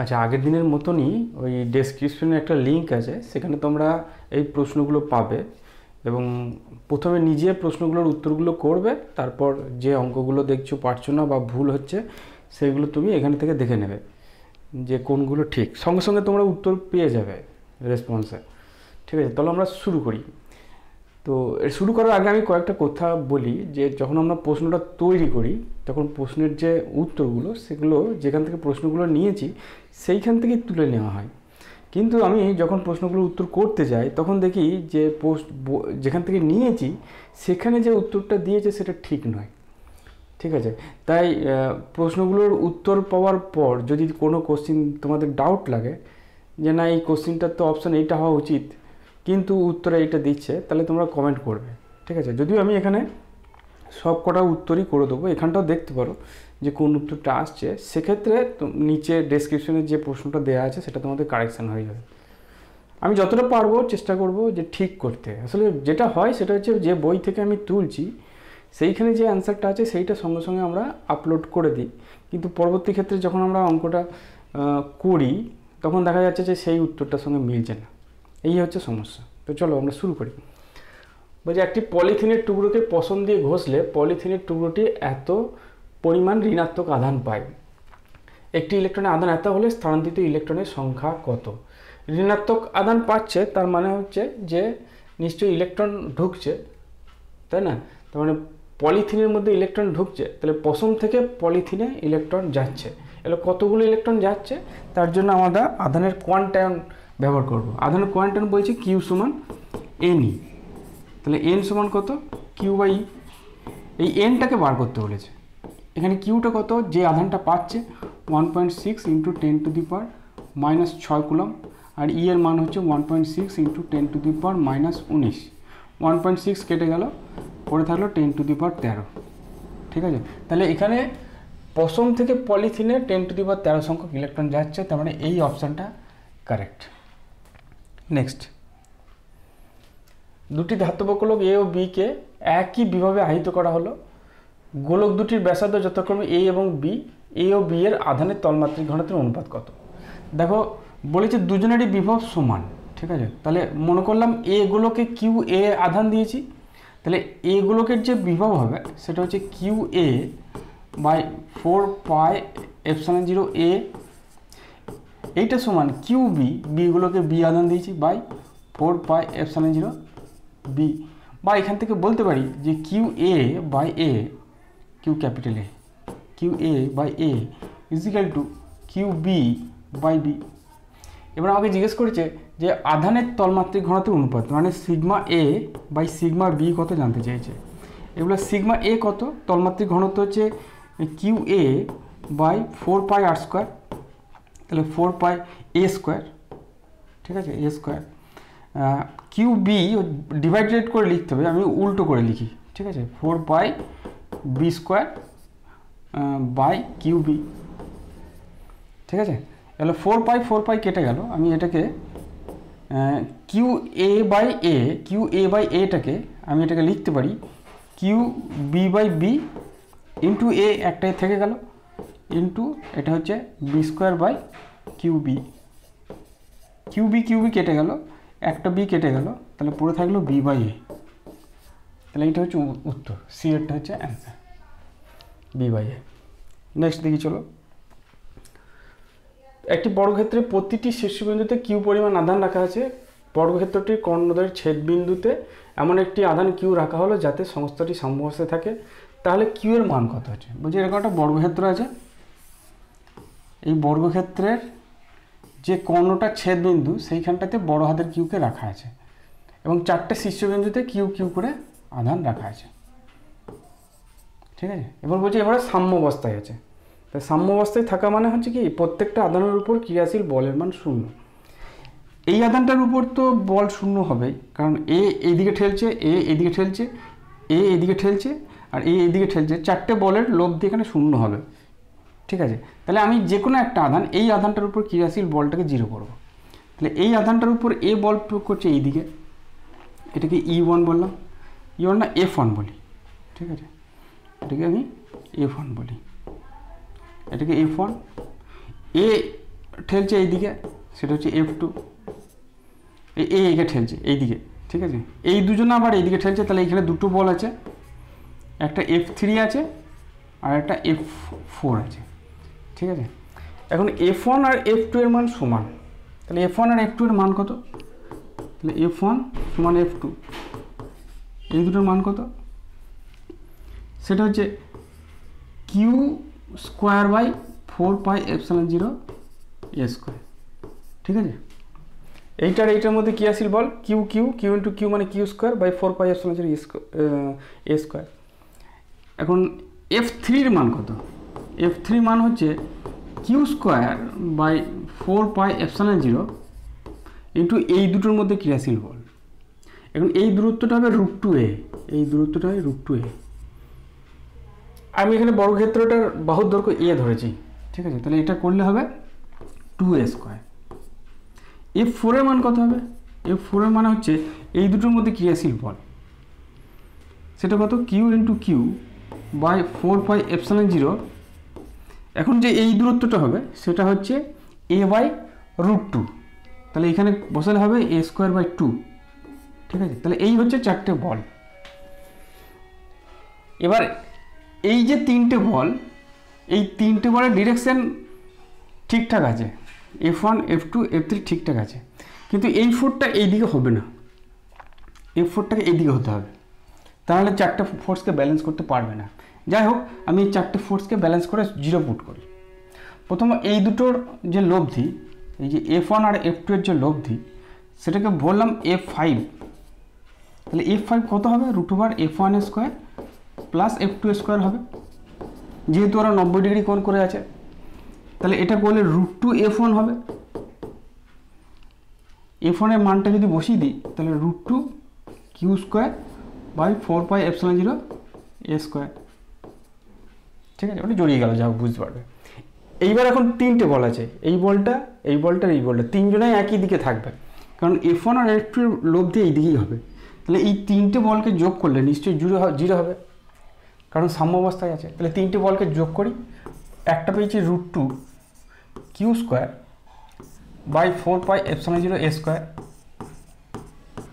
আচ্ছা, আগের দিনের মতনই ওই ডেসক্রিপশনে একটা লিঙ্ক আছে, সেখানে তোমরা এই প্রশ্নগুলো পাবে এবং প্রথমে নিজে প্রশ্নগুলোর উত্তরগুলো করবে, তারপর যে অঙ্কগুলো দেখছো পারছো না বা ভুল হচ্ছে সেগুলো তুমি এখান থেকে দেখে নেবে যে কোনগুলো ঠিক। সঙ্গে সঙ্গে তোমরা উত্তর পেয়ে যাবে রেসপন্সে। ঠিক আছে, তাহলে আমরা শুরু করি। তো শুরু করার আগে আমি কয়েকটা কথা বলি যে যখন আমরা প্রশ্নটা তৈরি করি তখন প্রশ্নের যে উত্তরগুলো সেগুলো যেখান থেকে প্রশ্নগুলো নিয়েছি সেইখান থেকেই তুলে নেওয়া হয়। কিন্তু আমি যখন প্রশ্নগুলোর উত্তর করতে যাই তখন দেখি যে যেখান থেকে নিয়েছি সেখানে যে উত্তরটা দিয়েছে সেটা ঠিক নয়। ঠিক আছে, তাই প্রশ্নগুলোর উত্তর পাওয়ার পর যদি কোনো কোশ্চিন তোমাদের ডাউট লাগে যে না এই কোশ্চিনটার তো অপশান এইটা হওয়া উচিত কিন্তু উত্তরে এইটা দিচ্ছে, তাহলে তোমরা কমেন্ট করবে। ঠিক আছে, যদিও আমি এখানে সব কটা উত্তরই করে দেবো, এখানটাও দেখতে পারো যে কোন উত্তরটা আসছে, সেক্ষেত্রে নিচে ডেসক্রিপশনে যে প্রশ্নটা দেওয়া আছে সেটা তোমাদের কারেকশান হয়ে যাবে। আমি যতটা পারবো চেষ্টা করব যে ঠিক করতে। আসলে যেটা হয় সেটা হচ্ছে যে বই থেকে আমি তুলছি সেইখানে যে অ্যান্সারটা আছে সেইটা সঙ্গে সঙ্গে আমরা আপলোড করে দিই, কিন্তু পরবর্তী ক্ষেত্রে যখন আমরা অঙ্কটা করি তখন দেখা যাচ্ছে যে সেই উত্তরটার সঙ্গে মিলছে না। এই হচ্ছে সমস্যা। তো চলো আমরা শুরু করি। বলছে একটি পলিথিনের টুকরোকে পশম দিয়ে ঘষলে পলিথিনের টুকরোটি এত পরিমাণ ঋণাত্মক আধান পায়। একটি ইলেকট্রনের আধান এত হলে স্থানান্তরিত ইলেকট্রনের সংখ্যা কত? ঋণাত্মক আধান পাচ্ছে তার মানে হচ্ছে যে নিশ্চয়ই ইলেকট্রন ঢুকছে, তাই না? তার মানে পলিথিনের মধ্যে ইলেকট্রন ঢুকছে, তাহলে পশম থেকে পলিথিনে ইলেকট্রন যাচ্ছে। এগুলো কতগুলো ইলেকট্রন যাচ্ছে তার জন্য আমরা আধানের কোয়ান্টায়ন ব্যবহার করব। আধানের কোয়ান্টায়ন বলছে কিউ সমান এনই, তাহলে এন সমান কত? কিউ বাই ই। এই এনটাকে বার করতে বলেছে। এখানে কিউটা কত? যে আধানটা পাচ্ছে 1.6 ইন্টু 10⁻⁻6 কুলম, আর ই এর মান হচ্ছে 1.6 ইন্টু 10⁻⁻19। 1.6 কেটে গেল, পড়ে থাকলো 10⁻13। ঠিক আছে, তাহলে এখানে পশম থেকে পলিথিনে 10⁻13 সংখ্যক ইলেকট্রন যাচ্ছে, তার মানে এই অপশানটা কারেক্ট। নেক্সট, দুটি ধাতব গোলক এ ও বিকে একই বিভাবে আহিত করা হলো। গোলক দুটির ব্যাসার্ধ যথাক্রমে এ এবং বি। এ ও বি এর আধানের তলমাত্রিক ঘনত্বের অনুপাত কত? দেখো বলেছে দুজনেরই বিভব সমান। ঠিক আছে, তাহলে মনে করলাম এ গোলকে কিউ এ আধান দিয়েছি, তাহলে এ গোলকের যে বিভব হবে সেটা হচ্ছে কিউ এ বাই 4πε0 এ, এইটা সমান কিউ বি, বি গুলোকে বি আধান দিয়েছি, বাই 4πε0 বি। বা এখান থেকে বলতে পারি যে Q A by A, Q capital A, Q A by A is equal to Q B by B. এবার আমাকে জিজ্ঞেস করেছে যে আধানের তলমাত্রিক ঘনত্বের অনুপাত, মানে sigma A by sigma B কত জানতে চেয়েছে। এগুলো সিগমা এ কত? তলমাত্রিক ঘনত্ব হচ্ছে কিউ এ বাই 4πr², তাহলে 4πa²। ঠিক আছে, এ স্কোয়ার। কিউ বি ডিভাইডেড করে লিখতে হবে, আমি উল্টো করে লিখি। ঠিক আছে, 4πb² বাই কিউ বি। ঠিক আছে, তাহলে 4π কেটে গেল, আমি এটাকে Q A by A, Q A by এটাকে আমি এটাকে লিখতে পারি Q B by B into A, একটাই থেকে গেল, ইন্টু এটা হচ্ছে b² by Q B. Q B কেটে গেল, একটা বি কেটে গেল, তাহলে পড়ে থাকলো বি বাই এ। তাহলে এইটা হচ্ছে উত্তর, সি এরটা হচ্ছে answer, B by A. Next দেখি চলো। একটি বর্গক্ষেত্রে প্রতিটি শীর্ষবিন্দুতে কিউ পরিমাণ আধান রাখা আছে। বর্গক্ষেত্রটির কর্ণদ্বয়ের ছেদবিন্দুতে এমন একটি আধান কিউ রাখা হলো যাতে সমস্তটি সমবস্থায় থাকে, তাহলে কিউ এর মান কত হচ্ছে? বলছি এরকম একটা বর্গক্ষেত্র আছে, এই বর্গক্ষেত্রের যে কর্ণটা ছেদবিন্দু সেইখানটাতে বড় হাতের কিউকে রাখা আছে এবং চারটে শীর্ষবিন্দুতে কিউ কিউ করে আধান রাখা আছে। ঠিক আছে, এবার বলছি এবারে সাম্যাবস্থায় আছে। তাই সাম্যাবস্থায় থাকা মানে হচ্ছে কি প্রত্যেকটা আধানের উপর ক্রিয়াশীল বলের মান 0। এই আধানটার উপর তো বল 0 হবেই, কারণ এ এইদিকে ঠেলছে, এ এদিকে ঠেলছে, এ এদিকে ঠেলছে, আর এ এদিকে ঠেলছে, চারটে বলের লোভ দিয়ে এখানে 0 হবে। ঠিক আছে, তাহলে আমি যে কোনো একটা আধান, এই আধানটার উপর ক্রিয়াশীল বলটাকে 0 করব। তাহলে এই আধানটার উপর এ বল প্রয়োগ করছে এইদিকে, এটাকে E1 বললাম, E1 না F1 বলি। ঠিক আছে, এটাকে আমি F1 বলি, এটাকে F1। এ ঠেলছে এইদিকে, সেটা হচ্ছে F2, এইকে ঠেলছে এইদিকে, ঠিক আছে। এই দুজনে আবার এইদিকে ঠেলছে, তাহলে এখানে দুটো বল আছে, একটা F3 আছে আর একটা F4 আছে, ঠিক আছে। এখন F1 আর F2 এর মান সমান, তাহলে F1 আর F2 এর মান কত? তাহলে F1 সমান F2, এই দুটোর মান কত? সেটা হচ্ছে Q square by 4πε0 a square, ঠিক আছে। এইটার মধ্যে কী আসিল বল? কিউ ইন্টু কিউ মানে Q square by 4πε0 a square. এখন F3 মান কত? F3 মান হচ্ছে কিউ স্কোয়ার বাই 4πε0 ইন্টু এই দুটোর মধ্যে ক্রিয়াশীল বল। এখন এই দূরত্বটা হবে √2a, এই দূরত্বটা হয় √2a। আমি এখানে বর্গক্ষেত্রটার বাহুর দৈর্ঘ্য a ধরেছি, ঠিক আছে। তাহলে এটা করলে হবে 2a স্কোয়ার। F4 এর মান কত হবে? F4 এর মান হচ্ছে এই দুটোর মধ্যে ক্রিয়াশীল বল, সেটা কত? Q into Q by 4πε0। এখন যে এই দূরত্বটা হবে সেটা হচ্ছে a বাই √2, তাহলে এখানে বসালে হবে a স্কোয়ার বাই 2, ঠিক আছে। তাহলে এই হচ্ছে চারটে বল। এবার এই যে তিনটে বল, এই তিনটে বলের ডিরেকশন ঠিকঠাক আছে, F1 F2 F3 ঠিকঠাক আছে, কিন্তু এই ফোর্সটা এইদিকে হবে না, এই ফোর্সটাকে এইদিকে হতে হবে, তাহলে চারটে ফোর্সকে ব্যালেন্স করতে পারবে না। যাই হোক, আমি এই চারটে ফোর্সকে ব্যালেন্স করে 0 পুট করি। প্রথমে এই দুটোর যে লব্ধি, এই যে F1 আর F2 এর যে লব্ধি, সেটাকে বললাম F5। তাহলে F5 কত হবে? √F1 square plus F2 square হবে, যেহেতু ওরা 90 ডিগ্রি কোণ করে আছে। তাহলে এটা করলে √2F1 হবে। F1 এর মানটা যদি বসিয়ে দিই, তাহলে √2 Q square by 4πε0 a square, ঠিক আছে। ওটা জড়িয়ে গেল, যা বুঝতে পারবে। এইবার এখন তিনটে বল আছে, এই বলটা, এই বলটা, এই বলটা, তিনজনেই একই দিকে থাকবে, কারণ F1 আর F2 এর লব্ধি এই দিকেই হবে। তাহলে এই তিনটে বলকে যোগ করলে নিশ্চয়ই 0 হবে, কারণ সাম্য অবস্থায় আছে। তাহলে তিনটে বলকে যোগ করি, একটা পেয়েছি √2 Q square by 4πε0 a square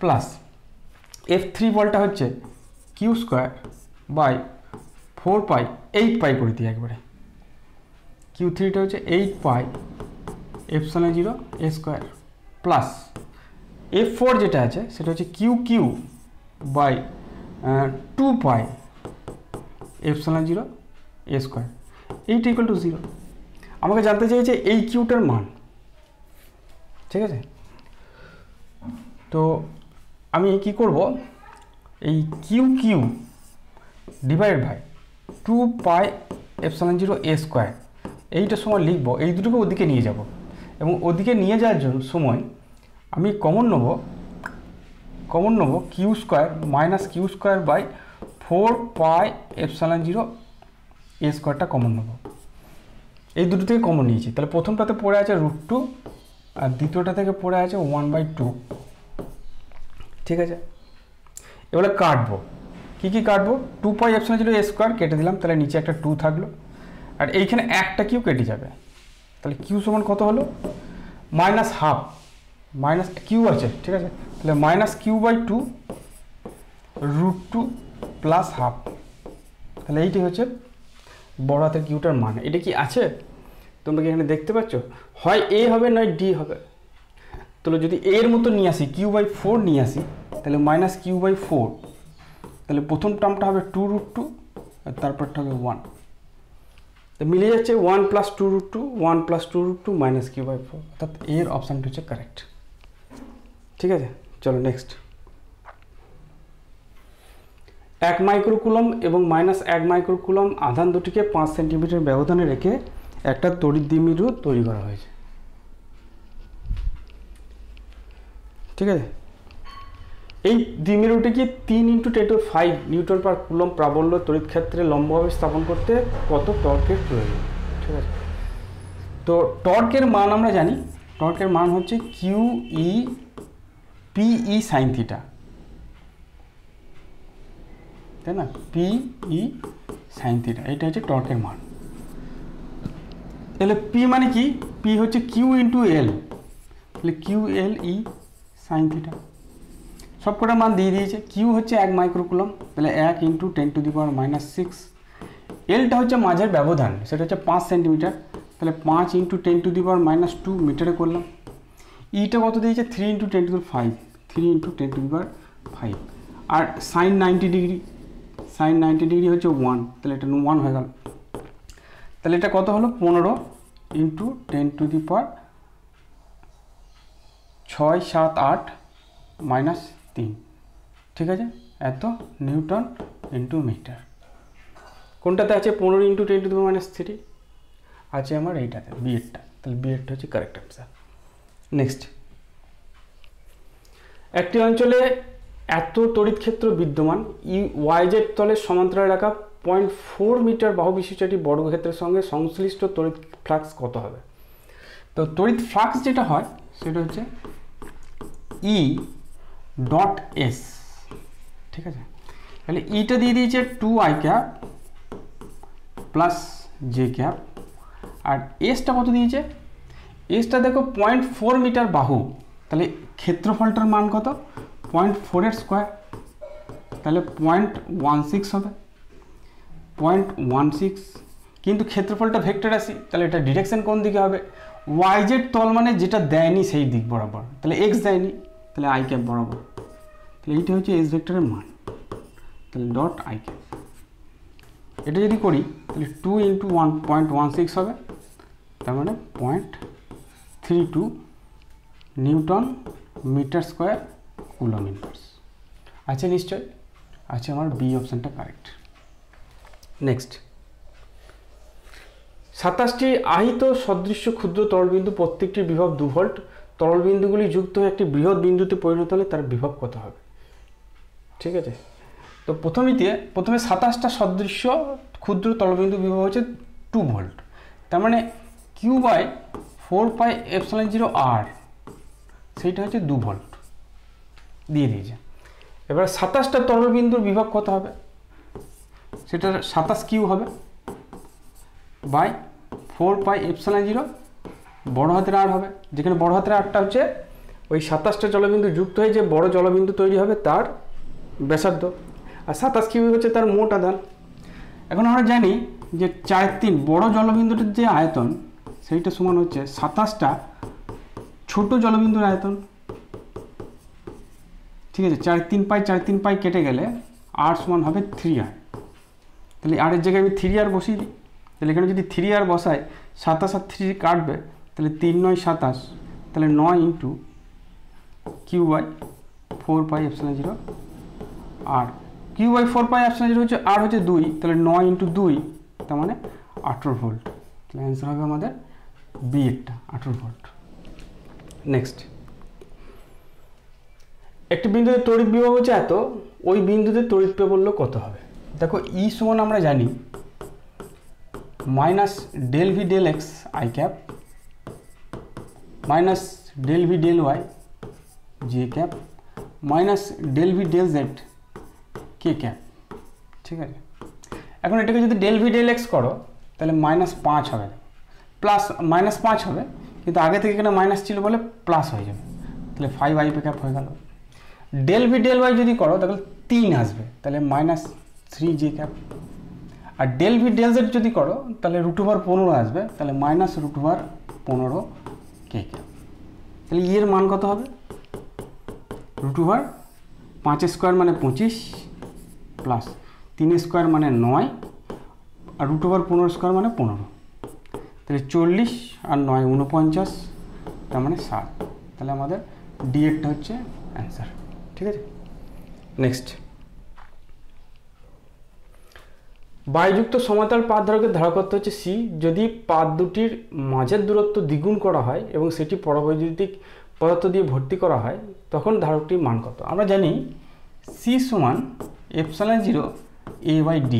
plus F3 বলটা হচ্ছে কিউ স্কোয়ার বাই 4π, 8π করে দিই একবারে, Q3টা হচ্ছে 8πε0 a স্কোয়ার প্লাস F4 যেটা আছে সেটা হচ্ছে কিউ বাই 2πε0 a স্কোয়ার, এইটা ইকুয়াল টু 0। আমাকে জানতে চেয়েছে এই কিউটার মান, ঠিক আছে। তো আমি কি করব, এই Q divide by 2πε0 a square, এইটার সময় লিখব, এই দুটোকে ওদিকে নিয়ে যাব, এবং ওদিকে নিয়ে যাওয়ার জন্য সময় আমি কমন নেব Q square minus Q square by 4πε0 a স্কোয়ারটা কমন নেব। এই দুটো থেকে কমন নিয়েছি, তাহলে প্রথমটাতে পড়ে আছে √2 আর দ্বিতীয়টা থেকে পড়ে আছে 1/2, ঠিক আছে। এবারে কাটবো, কি কাটবো? 2πε0 a স্কোয়ার কেটে দিলাম, তাহলে নিচে একটা 2 থাকলো, আর এইখানে একটা কিউ কেটে যাবে, তাহলে কিউ সমান কত হলো? -½ মাইনাস কিউ আছে, ঠিক আছে। তাহলে -q/2 √2 প্লাস ½ তাহলে এইটাই হচ্ছে বড় হাতের কিউটার মান। এটা কি আছে তোমরা কি এখানে দেখতে পাচ্ছ? হয় এ হবে নয় ডি হবে। তাহলে যদি এর মতো নিয়ে আসি, q/4 নিয়ে আসি, তাহলে -q/4, তাহলে প্রথম টার্মটা হবে 2√2 আর তারপরটা হবে 1, তো মিলে যাচ্ছে 1 + 2√2 1 + 2√2 -q/4, অর্থাৎ এর অপশানটা হচ্ছে কারেক্ট, ঠিক আছে। চলো নেক্সট। 1 মাইক্রোকুলম এবং -1 মাইক্রোকুলম আধান দুটিকে 5 সেন্টিমিটার ব্যবধানে রেখে একটা তড়িৎ দ্বিমেরু তৈরি করা হয়েছে, ঠিক আছে। এই দ্বিমেরুটিকে 3 × 10⁵ নিউটন পার কুলম প্রাবল্য তড়িৎ ক্ষেত্রে লম্বভাবে স্থাপন করতে কত টর্কের প্রয়োজন, ঠিক আছে। তো টর্কের মান আমরা জানি, টর্কের মান হচ্ছে QE PE sin θ, তাই না? PE sin θ, এটা হচ্ছে টর্কের মান। তাহলে পি মানে কি, পি হচ্ছে কিউ ইন্টু এল, তাহলে কিউ এল ই সাইন থিটা। সব কটার মান দিয়ে দিয়েছে। কিউ হচ্ছে 1 মাইক্রোকুলম, তাহলে 1 ইন্টু 10⁻⁻6। এলটা হচ্ছে মাঝের ব্যবধান, সেটা হচ্ছে 5 সেন্টিমিটার, তাহলে 5 ইন্টু 10⁻2 মিটারে করলাম। ইটা কত দিয়েছে, 3 ইন্টু 10⁵, 3 ইন্টু 10⁵। আর সাইন 90 ডিগ্রি, সাইন 90 ডিগ্রি হচ্ছে 1, তাহলে এটা 1 হয়ে গেল। তাহলে এটা কত হলো, 15 ইন্টু 10⁻6, 7, 8 -3, ঠিক আছে, এত নিউটন ইন্টু মিটার। কোনটাতে আছে 15 ইন্টু 10⁻³ আছে আমার এইটাতে, বিএডটা, তাহলে বিএডটা হচ্ছে কারেক্ট অ্যান্সার। নেক্সট, একটি অঞ্চলে এত তড়িৎ ক্ষেত্র বিদ্যমান, ওয়াইজেড তলের সমান্তরাল রাখা 0.4 মিটার বাহু বিশিষ্ট একটি বর্গক্ষেত্রের সঙ্গে সংশ্লিষ্ট তড়িৎ ফ্লাক্স কত হবে? তো তড়িৎ ফ্লাক্স যেটা হয় সেটা হচ্ছে ই ডট এস, ঠিক আছে। তাহলে ইটা দিয়ে দিয়েছে 2i cap plus J cap, আর এসটা কত দিয়েছে, এসটা দেখো 0.4 মিটার বাহু, তাহলে ক্ষেত্রফলটার মান কত, 0.4 এর স্কোয়ার, তাহলে 0.16 হবে, 0.16। কিন্তু ক্ষেত্রফলটা ভেক্টর রাশি, তাহলে এটা ডিরেকশন কোন দিকে হবে, ওয়াইজেড তল মানে যেটা দেয়নি সেই দিক বরাবর, তাহলে এক্স দেয়নি, তাহলে আই ক্যাপ বরাবর, তাহলে এইটা হচ্ছে এস ভেক্টরের মান, তাহলে ডট আই ক্যাপ। এটা যদি করি তাহলে 2 ইন্টু 1.16 হবে, তার মানে 0.32 newton metre square coulomb inverse. আছে নিশ্চয়, আছে, আমার বি অপশানটা কারেক্ট। নেক্সট, 27টি আহিত সদৃশ্য ক্ষুদ্র তরলবিন্দু, প্রত্যেকটির বিভব 2 ভোল্ট। তরলবিন্দুগুলি যুক্ত হয়ে একটি বৃহৎ বিন্দুতে পরিণত হলে তার বিভব কত হবে? ঠিক আছে, তো প্রথমে 27টা সদৃশ্য ক্ষুদ্র তরলবিন্দু বিভব হচ্ছে 2 ভোল্ট, তার মানে Q/4πε0R সেইটা হচ্ছে 2 ভোল্ট দিয়ে দিয়েছে। এবার 27টা তরলবিন্দুর বিভব কত হবে, সেটা 27 কিউ হবে বাই 4πε0 বড় হাতের আর হবে, যেখানে বড় হাতের আরটা হচ্ছে ওই 27টা জলবিন্দু যুক্ত হয়ে যে বড় জলবিন্দু তৈরি হবে তার ব্যাসার্ধ, আর 27 কিউ হচ্ছে তার মোট আধান। এখন আমরা জানি যে 4/3 বড় জলবিন্দুটির যে আয়তন সেইটা সমান হচ্ছে 27টা ছোট জলবিন্দুর আয়তন, ঠিক আছে। 4/3 পাই কেটে গেলে আর সমান হবে 3r, তাহলে আর এর জায়গায় আমি 3r বসিয়ে দিই, তাহলে এখানে যদি 3r বসাই 27 আর 3 কাটবে, তাহলে 3 9 27, তাহলে 9 ইন্টু Q/4πε0 আর Q/4πε0 হচ্ছে আর হচ্ছে 2, তাহলে 9 ইন্টু 2, তার মানে 18 ভোল্ট, তাহলে অ্যান্সার হবে আমাদের বি এরটা 18 ভোল্ট। নেক্সট, একটি বিন্দুতে তড়িৎ বিভব হচ্ছে এত, ওই বিন্দুতে তড়িৎ প্রবল্য কত হবে? দেখো ই সমান আমরা জানি -del(v)del(x) i cap -del(v)del(y) j cap -del(v)del(z) k cap, ঠিক আছে। এখন এটাকে যদি del(v)del(x) করো তাহলে -5 হবে, প্লাস -5 হবে, কিন্তু আগে থেকে এখানে মাইনাস ছিল বলে প্লাস হয়ে যাবে, তাহলে 5i ক্যাপ হয়ে গেল। del(v)del(y) যদি করো তাহলে 3 আসবে, তাহলে -3j ক্যাপ। আর del(v)del(z) যদি করো তাহলে √15 আসবে, তাহলে -√15 k ক্যাপ। তাহলে এর মান কত হবে, √5 স্কোয়ার মানে 25 প্লাস 3 স্কোয়ার মানে 9 আর √15 স্কোয়ার মানে 15, তাহলে 40 আর 9 49, তার মানে 7, তাহলে আমাদের ডি এরটা হচ্ছে অ্যান্সার, ঠিক আছে। নেক্সট, বায়ুযুক্ত সমতল পাত ধারকের ধারকত্ব হচ্ছে সি, যদি পাত দুটির মাঝের দূরত্ব দ্বিগুণ করা হয় এবং সেটি পরবৈদ্যুতিক পদার্থ দিয়ে ভর্তি করা হয় তখন ধারকটির মান কত? আমরা জানি সি সমান ε0 a/d,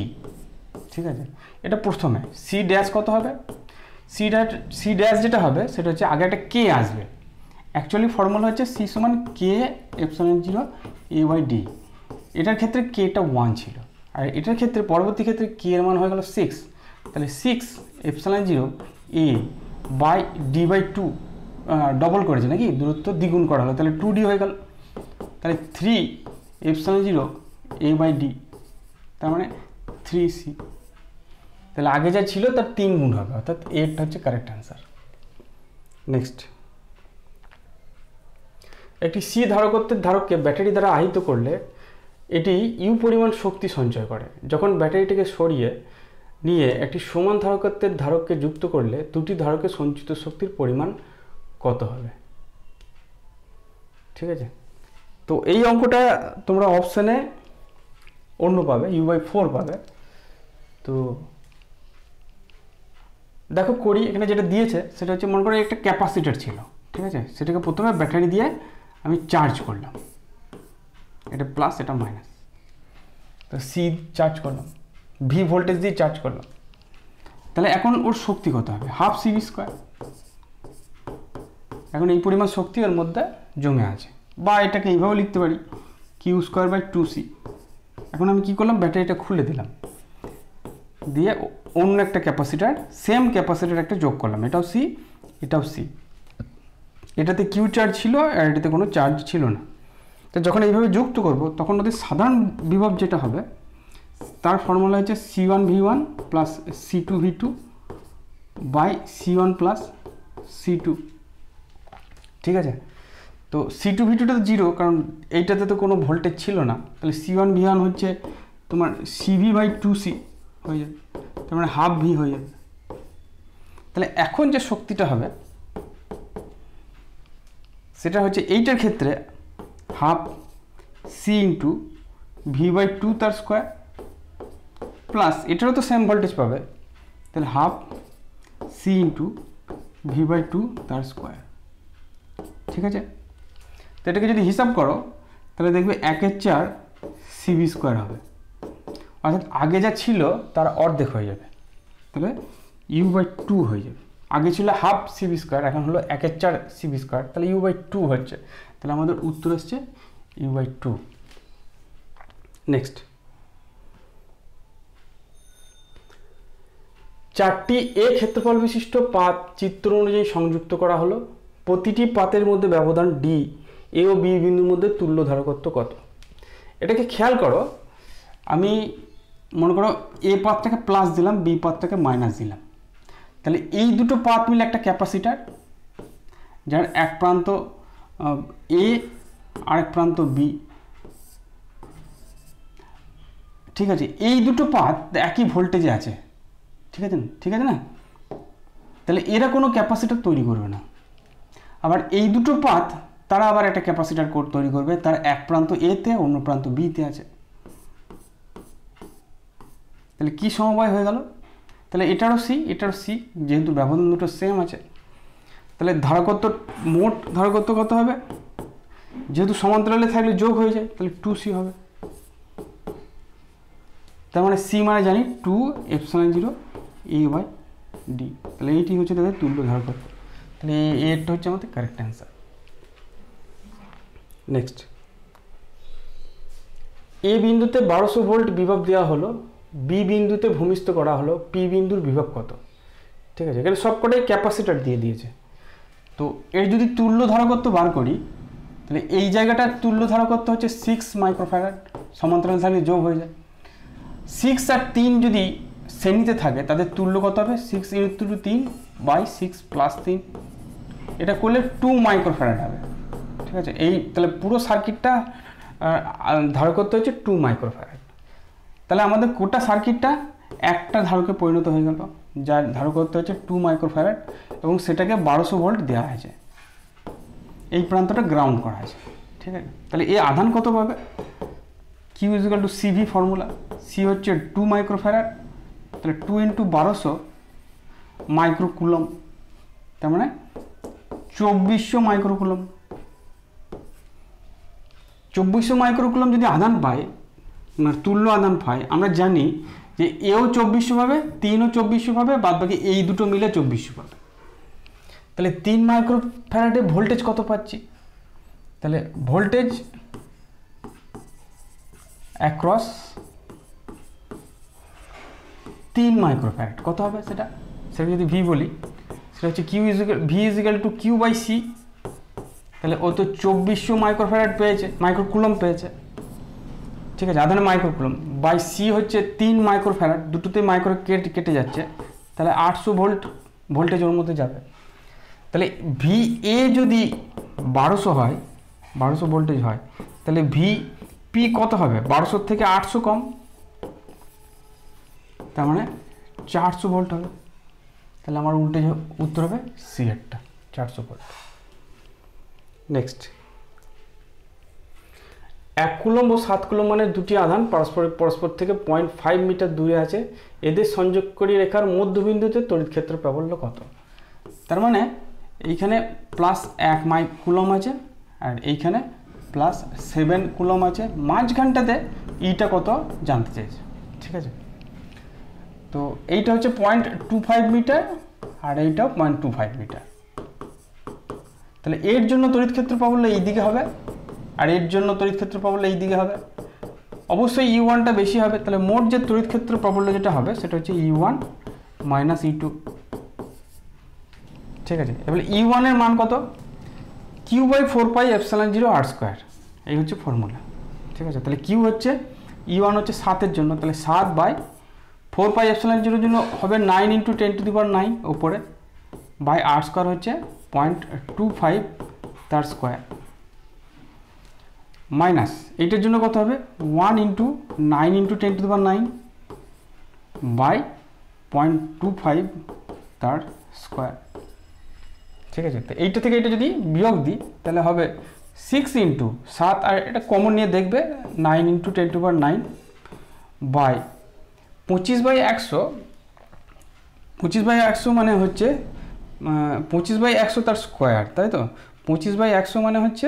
ঠিক আছে। এটা প্রথমে সি ড্যাশ কত হবে, সি ড্যাশ যেটা হবে সেটা হচ্ছে আগে একটা কে আসবে, অ্যাকচুয়ালি ফর্মুলা হচ্ছে সি সমান কে ε0 a/d, এটার ক্ষেত্রে কেটা 1 ছিল, আর এটার ক্ষেত্রে পরবর্তী ক্ষেত্রে কে এর মান হয়ে গেল 6, তাহলে 6 ε0 A by D by two, double করেছে নাকি, দূরত্ব দ্বিগুণ করা হলো, তাহলে 2d হয়ে গেল। তাহলে 3 এপসাইলন 0 এ বাই ডি, তার মানে 3c। তাহলে আগে যা ছিল তার 3 গুণ হবে, অর্থাৎ এরটা হচ্ছে কারেক্ট অ্যান্সার। নেক্সট, একটি সি ধারকত্বের ধারককে ব্যাটারি দ্বারা আহিত করলে এটি ইউ পরিমাণ শক্তি সঞ্চয় করে। যখন ব্যাটারিটিকে সরিয়ে নিয়ে একটি সমান ধারকত্বের ধারককে যুক্ত করলে দুটি ধারকের সঞ্চিত শক্তির পরিমাণ কত হবে? ঠিক আছে, তো এই অঙ্কটা তোমরা অপশানে অন্য পাবে, u/4 পাবে। তো দেখো করি, এখানে যেটা দিয়েছে সেটা হচ্ছে, মনে করো একটা ক্যাপাসিটার ছিল, ঠিক আছে, সেটাকে প্রথমে ব্যাটারি দিয়ে আমি চার্জ করলাম, এটা প্লাস এটা মাইনাস, তো সি চার্জ করলাম, ভি ভোল্টেজ দিয়ে চার্জ করলাম, তাহলে এখন ওর শক্তি কত হবে? Half CV square. এখন এই পরিমাণ শক্তি ওর মধ্যে জমে আছে, বা এটাকে এইভাবে লিখতে পারি কিউ স্কোয়ার বাই 2c। এখন আমি কি করলাম, ব্যাটারিটা খুলে দিলাম, দিয়ে অন্য একটা ক্যাপাসিটার, সেম ক্যাপাসিটার একটা যোগ করলাম, এটাও সি এটাও সি, এটাতে কিউ চার্জ ছিল আর এটাতে কোনো চার্জ ছিল না। তো যখন এইভাবে যুক্ত করব তখন ওদের সাধারণ বিভব যেটা হবে তার ফর্মুলা হচ্ছে C1V1 plus C2V2 by C1 plus C2। ঠিক আছে, তো C2V2টা তো জিরো, কারণ এইটাতে তো কোনো ভোল্টেজ ছিল না, তাহলে C1V1 হচ্ছে তোমার CV বাই 2C হয়ে যাবে, তার মানে হাফ ভি হয়ে যাবে। তাহলে এখন যে শক্তিটা হবে সেটা হচ্ছে এইটার ক্ষেত্রে half C into V by 2 তার স্কোয়ার, প্লাস এটারও তো সেম ভোল্টেজ পাবে, তাহলে half C into V by 2 তার স্কোয়ার। ঠিক আছে, তো এটাকে যদি হিসাব করো তাহলে দেখবে 1/4 সিভি স্কোয়ার হবে, অর্থাৎ আগে যা ছিল তার অর্ধেক হয়ে যাবে, তাহলে u/2 হয়ে যাবে। আগে ছিল হাফ সিভি স্কোয়ার, এখন হলো 1/4 সিভি স্কোয়ার, তাহলে u/2 হচ্ছে, তাহলে আমাদের উত্তর আসছে u/2। নেক্সট, 4টি এ ক্ষেত্রফল বিশিষ্ট পাত চিত্র অনুযায়ী সংযুক্ত করা হলো। প্রতিটি পাতের মধ্যে ব্যবধান ডি, এ ও বি বিন্দুর মধ্যে তুল্য ধারকত্ব কত? এটাকে খেয়াল করো, আমি মনে করো এ পাতটাকে প্লাস দিলাম, বি পাতটাকে মাইনাস দিলাম, তাহলে এই দুটো পাত মিলে একটা ক্যাপাসিটার, যার এক প্রান্ত এ আরেক প্রান্ত বি। ঠিক আছে, এই দুটো পাত একই ভোল্টেজে আছে, ঠিক আছে না, তাহলে এরা কোনো ক্যাপাসিটার তৈরি করবে না। আবার এই দুটো পাত তারা আবার একটা ক্যাপাসিটার তৈরি করবে, তার এক প্রান্ত এতে অন্য প্রান্ত বিতে আছে, তাহলে কি সমবায় হয়ে গেল? তাহলে এটারও সি, যেহেতু ব্যবধান দুটো সেম আছে, তাহলে ধারকত্ব, মোট ধারকত্ব কত হবে? যেহেতু সমান্তরালে থাকলে যোগ হয়ে যায়, তাহলে 2c হবে। তার মানে সি মানে জানি 2ε0 a/d, তাহলে এইটি হচ্ছে তাদের তুল্য ধারকত্ব, তাহলে এরটা হচ্ছে আমাদের কারেক্ট অ্যান্সার। নেক্সট, এ বিন্দুতে 1200 ভোল্ট বিভব দেওয়া হলো, বি বিন্দুতে ভূমিস্থ করা হলো, পি বিন্দুর বিভব কত? ঠিক আছে, এখানে সবকটাই ক্যাপাসিটার দিয়ে দিয়েছে। তো এর যদি তুল্য ধারকত্ব বার করি তাহলে এই জায়গাটার তুল্য ধারকত্ব হচ্ছে 6 মাইক্রোফ্যারাড, সমান্তরাল থাকলে যোগ হয়ে যায়। 6 আর 3 যদি শ্রেণীতে থাকে তাদের তুল্য কত হবে? 6 × 3 বাই 6 প্লাস 3, এটা করলে 2 মাইক্রোফ্যারাড হবে। ঠিক আছে, এই তাহলে পুরো সার্কিটটা ধারকত্ব হচ্ছে 2 মাইক্রোফ্যারাড। তাহলে আমাদের গোটা সার্কিটটা একটা ধারকে পরিণত হয়ে গেল, যার ধারকত্ব হচ্ছে 2 মাইক্রোফ্যারাড, এবং সেটাকে 1200 ভোল্ট দেওয়া হয়েছে, এই প্রান্তটা গ্রাউন্ড করা আছে। ঠিক আছে, তাহলে এই আধান কত পাবে? Q = CV ফর্মুলা, C হচ্ছে 2 মাইক্রোফ্যারাড, তাহলে 2 × 1200 মাইক্রোকুলম, তার মানে 2400 মাইক্রোকুলম। 2400 মাইক্রোকুলম যদি আধান পায়, মানে তুল্য আধান পায়, আমরা জানি যে এও 2400 পাবে, 3ও 2400 পাবে, বাদ বাকি এই দুটো মিলে 2400 পাবে। তাহলে 3 মাইক্রোফ্যারাডে ভোল্টেজ কত পাচ্ছি? তাহলে ভোল্টেজ অ্যাক্রস 3 মাইক্রোফ্যারাড কত হবে? সেটা যদি ভি বলি সেটা হচ্ছে V equal to Q by C. তাহলে ও তো 2400 মাইক্রোফ্যারাড পেয়েছে, মাইক্রোকুলম পেয়েছে, ঠিক আছে, আধানে মাইক্রোকুলম বাই সি হচ্ছে 3 মাইক্রোফ্যারাড, দুটোতেই মাইক্রো কেটে যাচ্ছে, তাহলে 800 ভোল্টেজ ওর মধ্যে যাবে। তাহলে ভি এ যদি 1200 হয়, 1200 ভোল্টেজ হয়, তাহলে ভি পি কত হবে? 1200 থেকে 800 কম, তার মানে 400 ভোল্ট হবে। তাহলে আমার উত্তর হবে সি এরটা, 400 ভোল্ট। নেক্সট, 1 কুলম্ব ও 7 কুলম্ব মানে দুটি আধান পরস্পর থেকে 0.5 মিটার দূরে আছে, এদের সংযোগকারী রেখার মধ্যবিন্দুতে তড়িৎ ক্ষেত্র প্রাবল্য কত? তার মানে এইখানে +1 কুলম্ব আছে আর এইখানে +7 কুলম্ব আছে, মাঝখানটাতে ইটা কত জানতে চাইছে, ঠিক আছে। তো এইটা হচ্ছে 0.25 মিটার আর এইটাও 0.25 মিটার। তাহলে এর জন্য তড়িৎ ক্ষেত্র প্রাবল্য এই দিকে হবে আর এর জন্য তড়িৎ ক্ষেত্র প্রাবল্য এই দিকে হবে। অবশ্যই E1টা বেশি হবে, তাহলে মোট যে তড়িৎ ক্ষেত্র প্রাবল্য যেটা হবে সেটা হচ্ছে E1 মাইনাস E2, ঠিক আছে। এবারে E1 এর মান কত? Q বাই 4πε0 r², এই হচ্ছে ফর্মুলা, ঠিক আছে। তাহলে Q হচ্ছে E1 হচ্ছে 7 এর জন্য, তাহলে 7 বাই 4πε0 এর জন্য হবে 9 × 10⁹ উপরে, বাই r² হচ্ছে 0.25 তার স্কোয়ার, মাইনাস এইটার জন্য কত হবে 1 × 9 × 10⁹ বাই 0.25 তার স্কোয়ার, ঠিক আছে। তো এইটা থেকে এটা যদি বিয়োগ দিই তাহলে হবে 6 × 7, আর এটা কমন নিয়ে দেখবে 9 × 10⁹ বাই 25/100। 25/100 মানে হচ্ছে 25/100 তার স্কোয়ার, তাই তো। 25/100 মানে হচ্ছে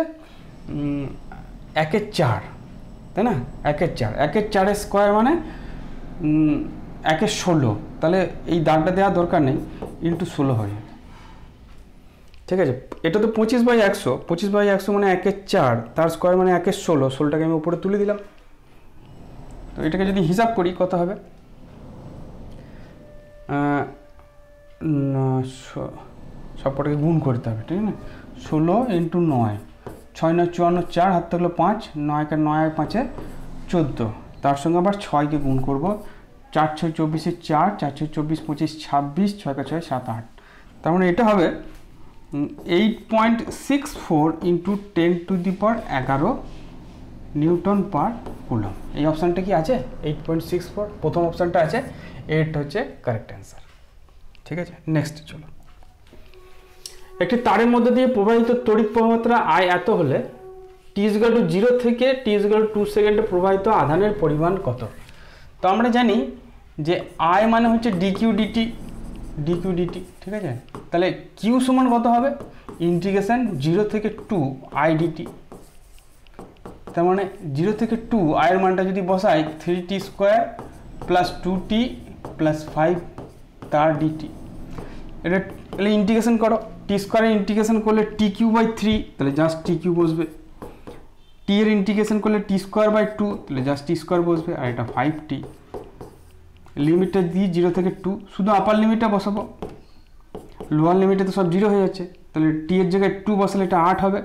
1/4, তাই না, 1/4, 1/4 স্কোয়ার মানে 1/16, তাহলে এই দাগটা দেওয়ার দরকার নেই, × 16 হয়ে যাবে, ঠিক আছে। এটা তো 25/100, 25/100 মানে 1/4, তার স্কোয়ার মানে 1/16, 16টাকে আমি উপরে তুলে দিলাম। তো এটাকে যদি হিসাব করি কত হবে, সবকটাকে গুণ করতে হবে, ঠিক না। 16 × 9, 6 × 9 = 54, 4 হাত থাকলো 5, 9 × 9 = 5 14, তার সঙ্গে আবার 6কে গুণ করবো, 4 × 6 = 24, 4 4 × 6 = 24, 25 26, 6 × 6 = 7 8, তার মানে এটা হবে 8.64 × 10⁻11 নিউটন পার কুলম। এই অপশানটা কি আছে? 8.64, প্রথম অপশানটা আছে, এটা হচ্ছে কারেক্ট অ্যান্সার, ঠিক আছে। নেক্সট চলো, একটি তারের মধ্যে দিয়ে প্রবাহিত তড়িৎ প্রবাহমাত্রা I এত হলে t = 0 থেকে t = 2 সেকেন্ডে প্রবাহিত আধানের পরিমাণ কত? তো আমরা জানি যে I মানে হচ্ছে dq dt, ঠিক আছে। তাহলে q সমান কত হবে? ইন্টিগ্রেশন 0 থেকে 2 I dt, তার মানে 0 থেকে 2 I এর মানটা যদি বসাই 3t² + 2t + 5 তার dt, এটা তাহলে ইন্টিগ্রেশন করো, t² এর ইন্টিগ্রেশন করলে tq/3, তাহলে জাস্ট tq বসবে, t এর ইন্টিগ্রেশন করলে t²/2, তাহলে জাস্ট t² বসবে, আর এটা 5t। লিমিটটা দিই 0 থেকে 2, শুধু আপার লিমিটটা বসাবো, লোয়ার লিমিটে তো সব 0 হয়ে যাচ্ছে, তাহলে t এর জায়গায় 2 বসালে এটা 8 হবে,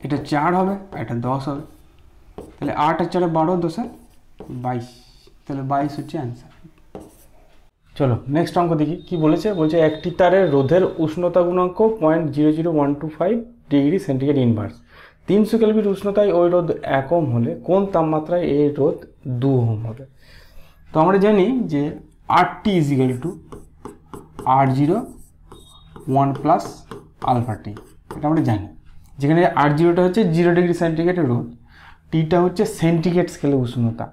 এটা 4 হবে, আর এটা 10 হবে, তাহলে 8 আর 4 12, 10 22, তাহলে 22 হচ্ছে অ্যান্সার। চলো নেক্সট অঙ্ক দেখি কি বলেছে। বলছে একটি তারের রোধের উষ্ণতা গুণাঙ্ক 0.00125 ডিগ্রি সেন্টিগ্রেড ইনভার্স, 300 কেলভিন উষ্ণতায় ওই রোধ 1 ওহম হলে কোন তাপমাত্রায় এই রোধ 2 ওহম হবে? তো আমরা জানি যে RT = R0 1 + αt, এটা আমরা জানি, যেখানে R0টা হচ্ছে 0 ডিগ্রি সেন্টিগ্রেডের রোধ, টিটা হচ্ছে সেন্টিগ্রেড স্কেলে উষ্ণতা,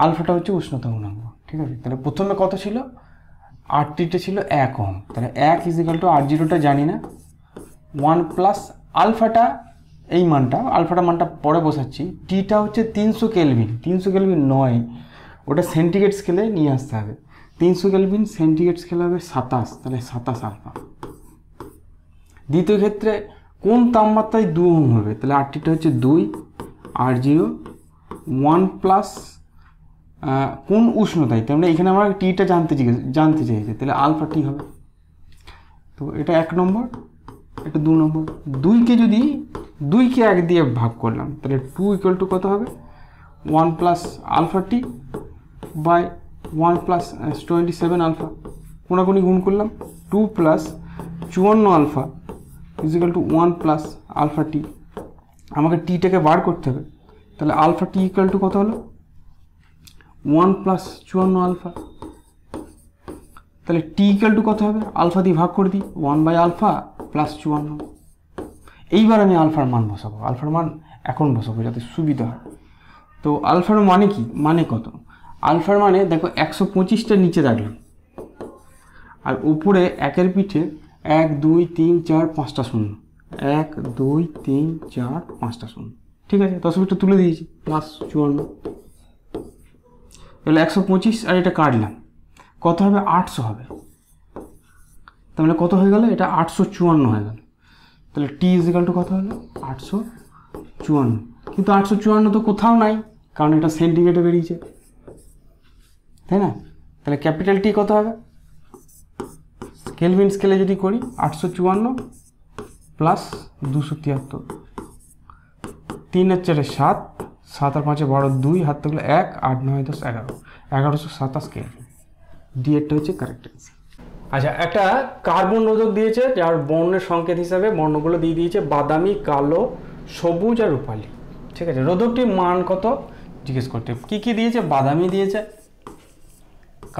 আলফাটা হচ্ছে উষ্ণতা গুণাঙ্ক, ঠিক আছে। তাহলে প্রথমে কত ছিল? RTটা ছিল 1 ওহম, তাহলে 1 = R0টা জানি না, 1 + আলফাটা, এই মানটা আলফাটা মানটা পরে বসাচ্ছি, টিটা হচ্ছে 300 কেলভিন, 300 কেলভিন নয়, ওটা সেন্টিগ্রেড স্কেলে নিয়ে আসতে হবে, 300 কেলভিন সেন্টিগ্রেড স্কেলে হবে 27, তাহলে 27 আলফা। দ্বিতীয় ক্ষেত্রে কোন তাপমাত্রায় 2 ওহম হবে? তাহলে RTটা হচ্ছে 2, R0 1 + কোন উষ্ণতায়, তাহলে এখানে আমরা টিটা জানতে চাইছি, তাহলে আলফা টি হবে, তো এটা 1 নম্বর, এটা 2 নম্বর। 2কে যদি 2কে 1 দিয়ে ভাগ করলাম তাহলে 2 ইকুয়াল টু কত হবে 1 plus alpha T by 1 plus 27 alpha, কোনাকুনি গুণ করলাম 2 plus 54 alpha is equal to 1 plus alpha T. আমাকে টিটাকে বার করতে হবে, তাহলে আলফা টি ইকুয়াল টু কত হলো 1 প্লাস 54 আলফা। তাহলে টি ইকুয়াল টু কত হবে, আলফা দিয়ে ভাগ করে দিই 1 বাই আলফা প্লাস 54। এইবার আমি আলফার মান বসাবো, আলফার মান এখন বসাবো যাতে সুবিধা হয়। তো আলফার মানে কি, মানে কত, আলফার মানে দেখো 125টা নিচে রাখলাম আর উপরে একের পিঠে 1 2 3 4 5টা শূন্য, 1 2 3 4 5টা শূন্য, ঠিক আছে। দশমিকটা তুলে দিয়েছি প্লাস 54। তাহলে 125 আর এটা কাটলাম কত হবে 800 হবে, তার মানে কত হয়ে গেল, এটা 854 হয়ে গেল। তাহলে টি ইজ ইকাল টু কত হলো 854, কিন্তু 854 তো কোথাও নাই কারণ এটা সেন্টিগ্রেডে বেরিয়েছে, তাই না। তাহলে ক্যাপিটাল টি কত হবে, কেলভিন স্কেলে যদি করি 854 প্লাস 273, 3 আর 4 7, 7 আর 5 12 2, হাত থাকলে 1, 8 9 10 11, 1127 কেলভিন। ডি এরটা হচ্ছে কারেক্ট অ্যান্সার। আচ্ছা, একটা কার্বন রোধক দিয়েছে যার বর্ণের সংকেত হিসাবে বর্ণগুলো দিয়ে দিয়েছে বাদামি, কালো, সবুজ আর রূপালী, ঠিক আছে। রোধকটির মান কত জিজ্ঞেস করতে, কি কি দিয়েছে, বাদামি দিয়েছে,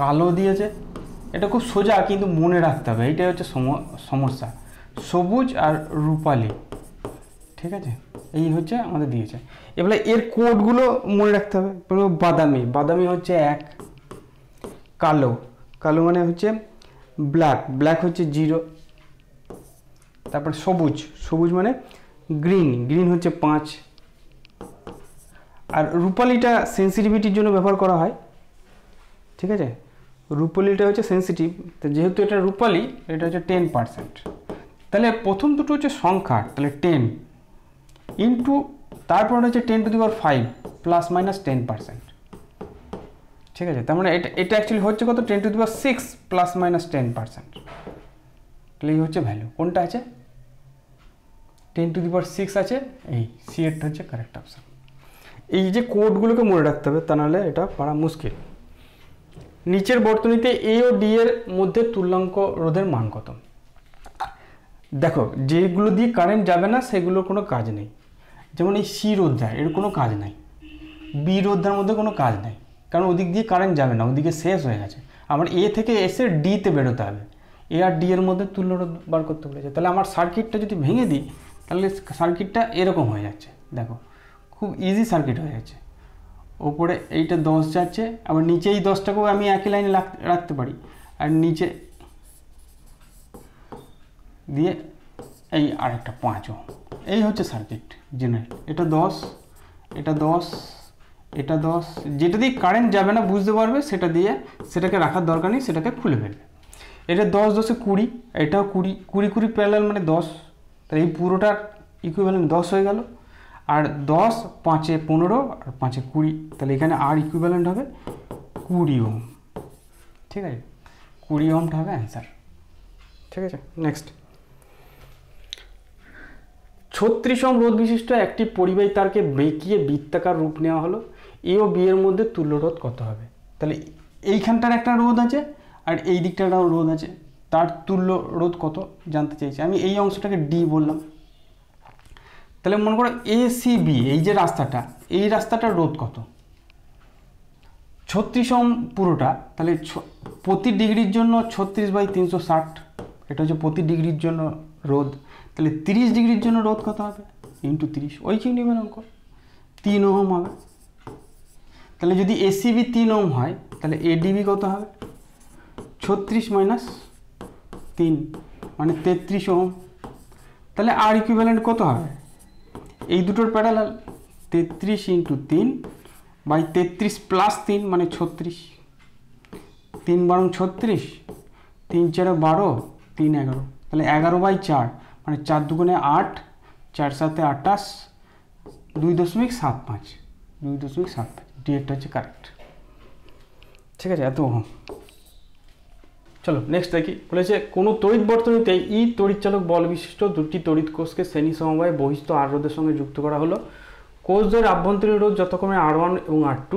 কালো দিয়েছে, এটা খুব সোজা কিন্তু মনে রাখতে হবে, এইটাই হচ্ছে সমস্যা, সবুজ আর রূপালী, ঠিক আছে, এই হচ্ছে আমাদের দিয়েছে। এবারে এর কোডগুলো মনে রাখতে হবে। বাদামি, বাদামি হচ্ছে 1, কালো, কালো মানে হচ্ছে ব্ল্যাক, ব্ল্যাক হচ্ছে 0, তারপর সবুজ, সবুজ মানে গ্রিন, গ্রিন হচ্ছে 5, আর রূপালীটা সেন্সিটিভিটির জন্য ব্যবহার করা হয়, ঠিক আছে। রূপালীটা হচ্ছে সেন্সিটিভ, তো যেহেতু এটা রূপালী এটা হচ্ছে 10%। তাহলে প্রথম দুটো হচ্ছে সংখ্যা, তাহলে 10 ইন্টু তারপর হচ্ছে 10 to the power 5 plus minus 10%, ঠিক আছে। তার মানে এটা অ্যাকচুয়ালি হচ্ছে কত 10 to the power 6 plus minus 10%, তাহলে এই হচ্ছে ভ্যালু, কোনটা আছে 10 টু দি পাওয়ার 6 আছে, এই সি এরটা হচ্ছে কারেক্ট অপশান। এই যে কোডগুলোকে মনে রাখতে হবে, তা নাহলে এটা পড়া মুশকিল। নিচের বর্তনীতে এ ও ডি এর মধ্যে তুল্যাঙ্ক রোধের মান কত। দেখো যেগুলো দিয়ে কারেন্ট যাবে না সেগুলোর কোনো কাজ নেই, যেমন এই সি রোধটা এর কোনো কাজ নাই, বি রোধটার মধ্যে কোনো কাজ নেই কারণ ওদিক দিয়ে কারেন্ট যাবে না, ওদিকে শেষ হয়ে গেছে। আমার এ থেকে এসে ডিতে বেরোতে হবে, এ আর ডি এর মধ্যে তুল্য রোধ বার করতে বলেছে। তাহলে আমার সার্কিটটা যদি ভেঙে দিই তাহলে সার্কিটটা এরকম হয়ে যাচ্ছে, দেখো খুব ইজি সার্কিট হয়ে যাচ্ছে। ওপরে এইটা 10 যাচ্ছে, আবার নিচে এই 10টাকেও আমি একই লাইনে রাখতে পারি, আর নিচে দিয়ে এই আরেকটা 5 ওহম, এই হচ্ছে সার্কিট জেনারেল। এটা 10, এটা 10, এটা 10, যেটা দিয়ে কারেন্ট যাবে না বুঝতে পারবে সেটা দিয়ে, সেটাকে রাখার দরকার নেই, সেটাকে খুলে ফেলবে। এটা 10 10 20, এটাও 20 20 20 প্যারালাল মানে 10, তাহলে এই পুরোটার ইকুইভ্যালেন্ট 10 হয়ে গেল। আর 10 5 এ 15 আর 5 এ 20, তাহলে এখানে আর ইকুইভ্যালেন্ট হবে 20 ওহম, ঠিক আছে, 20 ওহমটা হবে অ্যান্সার, ঠিক আছে। নেক্সট, 36 ওহম রোধ বিশিষ্ট একটি পরিবাহী তারকে বেঁকিয়ে বৃত্তাকার রূপ নেওয়া হলো, এ ও বি এর মধ্যে তুল্য রোধ কত হবে। তাহলে এইখানটার একটা রোধ আছে আর এই দিকটারও রোধ আছে, তার তুল্য রোধ কত জানতে চাইছি। আমি এই অংশটাকে ডি বললাম। তাহলে মনে করো এ সি বি, এই যে রাস্তাটা, এই রাস্তাটার রোধ কত 36 ওহম পুরোটা, তাহলে প্রতি ডিগ্রির জন্য 36/360, এটা হচ্ছে প্রতি ডিগ্রির জন্য রোধ। তাহলে 30 ডিগ্রির জন্য রোধ কত হবে ইন্টু 30, ওই কি নেবেন অঙ্ক, 3 ওহম হবে। তাহলে যদি এসিবি 3 ওহম হয় তাহলে এডিবি কত হবে 36 মাইনাস 3 মানে 33 ওহম। তাহলে আর ইকুইভ্যালেন্ট কত হবে, এই দুটোর প্যারালাল 33 ইন্টু 3 বাই 33 প্লাস 3 মানে 36, 3 বারং 36, 3 4 12, 3 11, তাহলে 11/4 মানে 4 দুগুণে 8, 4 7 28, 2.75, 2.75, ডি এরটা হচ্ছে কারেক্ট, ঠিক আছে। এত ওহম চলো নেক্সট দেখি। বলেছে কোনো তড়িৎ বর্তনীতে ই তড়িৎচালক বল বিশিষ্ট দুটি তড়িৎ কোষকে শ্রেণী সমবায়ে বহিস্থ আর রোধের সঙ্গে যুক্ত করা হলো। কোষদ্বয়ের আভ্যন্তরীণ রোধ যথাক্রমে R1 এবং R2।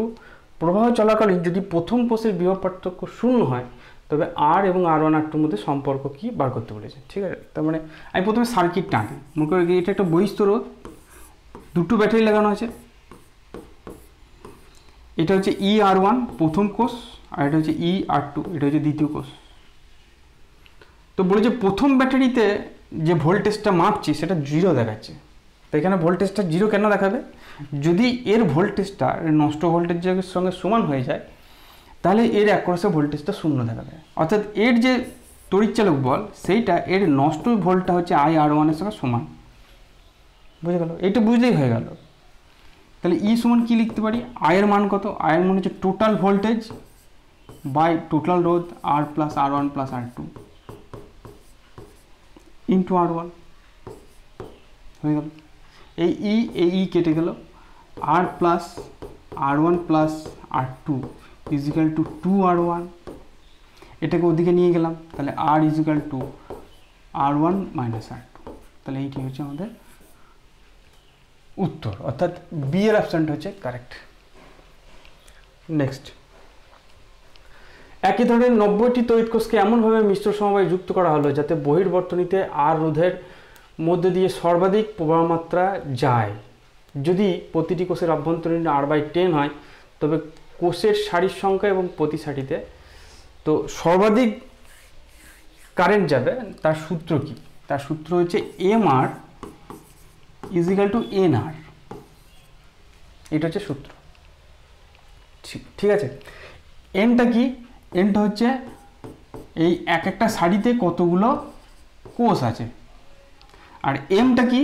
প্রবাহ চলাকালীন যদি প্রথম কোষের বিভব পার্থক্য শূন্য হয় তবে আর এবং R1 R2 মধ্যে সম্পর্ক কি বার করতে বলেছে। ঠিক আছে, তার মানে আমি প্রথমে সার্কিটটা আঁকি। মনে করি এটা একটা বহিস্থ রোধ, দুটো ব্যাটারি লাগানো আছে। এটা হচ্ছে ER1 প্রথম কোষ, আর এটা হচ্ছে ER2 এটা হচ্ছে দ্বিতীয় কোষ। তো বলেছে প্রথম ব্যাটারিতে যে ভোল্টেজটা মাপছি সেটা 0 দেখাচ্ছে। তো এখানে ভোল্টেজটা 0 কেন দেখাবে? যদি এর ভোল্টেজটা নষ্ট ভোল্টেজের সঙ্গে সমান হয়ে যায় তাহলে এর অ্যাক্রসে ভোল্টেজটা 0 দেখাবে। অর্থাৎ এর যে তড়িৎচালক বল সেইটা এর নষ্ট ভোল্টটা হচ্ছে IR1 এর সঙ্গে সমান। বুঝে গেল? এটা বুঝলেই হয়ে গেল। তাহলে ই সমান কি লিখতে পারি? আয়ের মান কত? আয়ের মান হচ্ছে টোটাল ভোল্টেজ বাই টোটাল রোধ R plus R1 plus R2 into R1 হয়ে গেল। এই ই কেটে গেল। R plus R1 plus R2 equal to 2R1। এটাকে ওদিকে নিয়ে গেলাম, তাহলে R is equal two R1 minus R2। তাহলে এইটি হচ্ছে আমাদের উত্তর, অর্থাৎ বি এর অপশনটা হচ্ছে কারেক্ট। নেক্সট, একই ধরনের 90টি তড়িৎ কোষকে এমনভাবে মিশ্র সমবায়ে যুক্ত করা হলো যাতে বহির্বর্তনীতে আর রোধের মধ্যে দিয়ে সর্বাধিক প্রবাহ মাত্রা যায়। যদি প্রতিটি কোষের অভ্যন্তরীণ R/10 হয় তবে কোষের সারির সংখ্যা এবং প্রতি সারিতে তো সর্বাধিক কারেন্ট যাবে। তার সূত্র কি? তার সূত্র হচ্ছে MR ইজিক্যাল টু NR। এটা হচ্ছে সূত্র। ঠিক আছে, এনটা কি? এনটা হচ্ছে এই এক একটা সারিতে কতগুলো কোষ আছে। আর এমটা কি?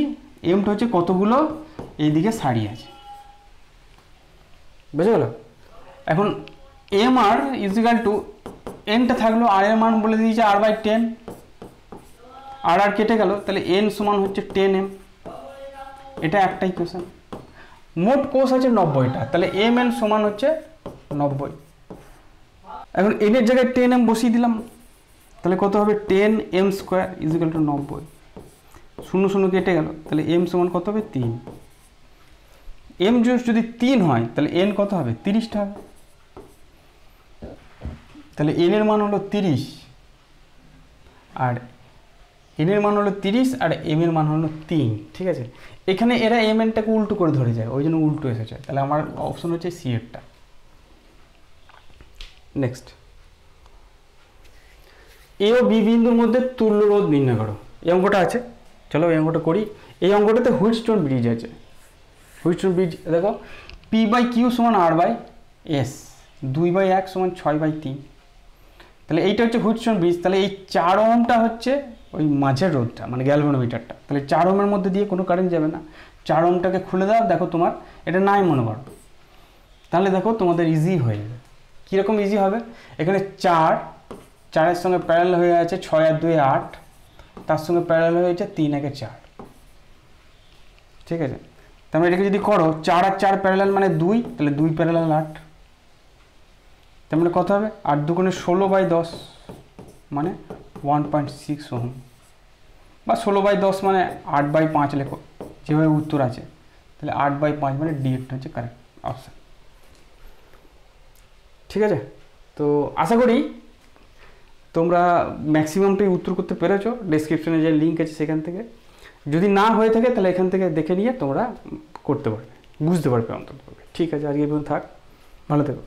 এমটা হচ্ছে কতগুলো এইদিকে সারি আছে। বুঝে গেল? এখন MR ইজিক্যাল টু এনটা থাকলো, আর এর মান বলে দিয়েছে R/10, আর কেটে গেল, তাহলে এন সমান হচ্ছে 10M। এটা একটা ইকুয়েশন। মোট কোষ আছে 90টা, তাহলে MN সমান হচ্ছে 90। এখন এনের জায়গায় 10M বসিয়ে দিলাম, তাহলে কত হবে? 10M square is equal two 90। 0 0 কেটে গেল, তাহলে M সমান কত হবে? 3। M যদি 3 হয় তাহলে N কত হবে? 30টা হবে। তাহলে N এর মান হলো 30, আর N এর মান হলো 30 আর M এর মান হলো 3। ঠিক আছে, এখানে এরা MNটাকে উল্টো করে ধরে যায়, ওই জন্য উল্টো এসেছে। তাহলে আমার অপশন হচ্ছে সি এরটা। নেক্সট, এ ও বি বিন্দুর মধ্যে তুল্য রোধ নির্ণয় করো। এই অঙ্কটা আছে, চলো এই অঙ্কটা করি। এই অঙ্কটাতে হুইটস্টোন ব্রিজ আছে। হুইটস্টোন ব্রিজ দেখো, P/Q সমান R/S, 2/1 সমান 6/3। তাহলে এইটা হচ্ছে হুইটস্টোন ব্রিজ। তাহলে এই 4 ওহমটা হচ্ছে ওই মাঝের রোধটা, মানে গ্যালভানোমিটারটা। তাহলে 4 ওহমের মধ্যে দিয়ে কোনো কারেন্ট যাবে না। 4 ওহমটাকে খুলে দাও, দেখো তোমার এটা নাই মনে করো, তাহলে দেখো তোমাদের ইজি হয়ে যাবে। কীরকম ইজি হবে? এখানে 4 সঙ্গে প্যারালাল হয়ে আছে 6 আর 2 8, তার সঙ্গে প্যারালাল হয়ে যাচ্ছে 3 1 4। ঠিক আছে, তাহলে এটাকে যদি করো 4 আর 4 প্যারালাল মানে 2, তাহলে 2 প্যারালাল 8। তার মানে কত হবে? 8 2 16/10 মানে 1.6 ওহম, বা 16/10 মানে 8/5 লেখো, যেভাবে উত্তর আছে। তাহলে 8/5 মানে ডিএটা হচ্ছে কারেক্ট অপশান। ঠিক আছে, তো আশা করি তোমরা ম্যাক্সিমামটাই উত্তর করতে পেরেছো। ডেসক্রিপশনে যে লিঙ্ক আছে সেখান থেকে, যদি না হয়ে থাকে তাহলে এখান থেকে দেখে নিয়ে তোমরা করতে পারবে, বুঝতে পারবে অন্তত। ঠিক আছে, আজকে এই পর্যন্ত থাক, ভালো থেকো।